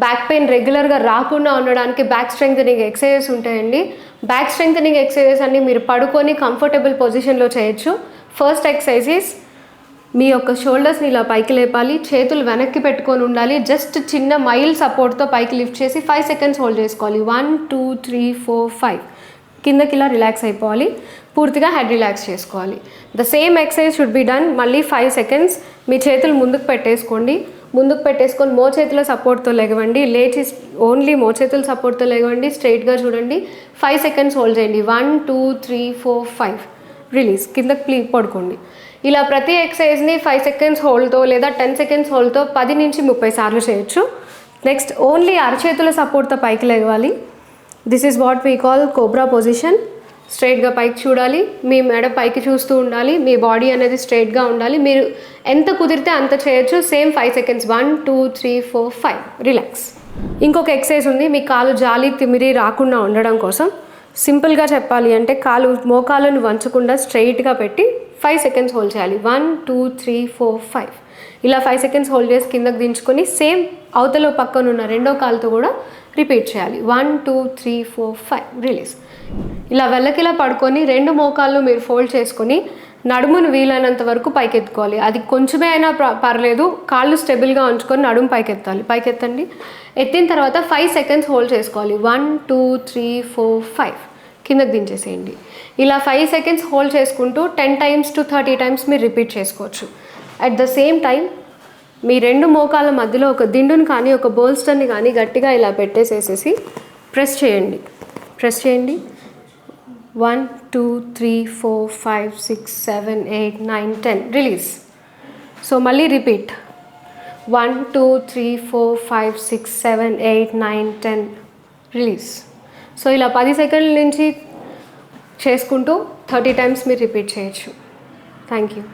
Back pain రెగ్యులర్గా రాకుండా ఉండడానికి బ్యాక్ స్ట్రెంగ్థనింగ్ ఎక్సర్సైజెస్ ఉంటాయండి. బ్యాక్ స్ట్రెంగ్థనింగ్ ఎక్సర్సైజెస్ అన్ని మీరు పడుకొని కంఫర్టబుల్ పొజిషన్లో చేయొచ్చు. ఫస్ట్ ఎక్సర్సైజ్, మీ యొక్క షోల్డర్స్ని ఇలా పైకి లేపాలి, చేతులు వెనక్కి పెట్టుకొని ఉండాలి. జస్ట్ చిన్న మైల్ సపోర్ట్తో పైకి లిఫ్ట్ చేసి 5 సెకండ్స్ హోల్డ్ చేసుకోవాలి. 1 2 3 4 5 కిందకి ఇలా రిలాక్స్ అయిపోవాలి. పూర్తిగా హెడ్ రిలాక్స్ చేసుకోవాలి. The same exercise should be done. మళ్ళీ 5 సెకండ్స్ మీ చేతులు ముందుకు పెట్టేసుకోండి. ముందుకు పెట్టేసుకొని మోచేతుల సపోర్ట్తో లెగవండి. లేచి ఓన్లీ మోచేతుల సపోర్ట్తో లెగవండి. స్ట్రైట్గా చూడండి. 5 సెకండ్స్ హోల్డ్ చేయండి. 1 2 3 4 5 రిలీజ్. కిందకి పడుకోండి. ఇలా ప్రతి ఎక్సర్సైజ్ని 5 సెకండ్స్ హోల్డ్తో లేదా 10 సెకండ్స్ హోల్డ్తో 10 నుంచి 30 సార్లు చేయొచ్చు. నెక్స్ట్ ఓన్లీ అరచేతుల సపోర్ట్తో పైకి లేవాలి. This is what we call cobra position. స్ట్రైట్గా పైకి చూడాలి, మీ మెడ పైకి చూస్తూ ఉండాలి, మీ బాడీ అనేది స్ట్రైట్గా ఉండాలి. మీరు ఎంత కుదిరితే అంత చేయొచ్చు. Same 5 seconds. 1 2 3 4 5 రిలాక్స్. ఇంకొక ఎక్సర్సైజ్ ఉంది, మీ కాలు జాలి తిమిరి రాకుండా ఉండడం కోసం. సింపుల్గా చెప్పాలి అంటే మోకాలను వంచకుండా స్ట్రైట్గా పెట్టి 5 సెకండ్స్ హోల్డ్ చేయాలి. 1 2 3 4 5 ఇలా 5 సెకండ్స్ హోల్డ్ చేసి కిందకి దించుకొని సేమ్ అవతల పక్కన ఉన్న రెండో కాలుతో కూడా రిపీట్ చేయాలి. 1 2 3 4 5 రిలీజ్. ఇలా వెళ్ళకిలా పడుకొని 2 మోకాళ్ళు మీరు ఫోల్డ్ చేసుకొని నడుమును వీలైనంత వరకు పైకెత్తుకోవాలి. అది కొంచెమే అయినా పర్లేదు. కాళ్ళు స్టెబుల్గా ఉంచుకొని నడుము పైకెత్తాలి. పైకెత్తండి. ఎత్తిన తర్వాత 5 సెకండ్స్ హోల్డ్ చేసుకోవాలి. 1 2 3 4 5 కిందకి దించేసేయండి. ఇలా 5 సెకండ్స్ హోల్డ్ చేసుకుంటూ 10 టైమ్స్ టు 30 టైమ్స్ మీరు రిపీట్ చేసుకోవచ్చు. అట్ ద సేమ్ టైం మీ 2 మోకాళ్ళ మధ్యలో ఒక దిండుని కానీ ఒక బోల్స్టర్ని కానీ గట్టిగా ఇలా పెట్టేసేసేసి ప్రెస్ చేయండి. 1 2 3 4 5 6 7 8 9 10 రిలీజ్. సో మళ్ళీ రిపీట్. 1 2 3 4 5 6 7 8 9 10 రిలీజ్. సో ఇలా 10 సెకండ్ల నుంచి చేసుకుంటూ 30 టైమ్స్ మీరు రిపీట్ చేయొచ్చు. Thank you.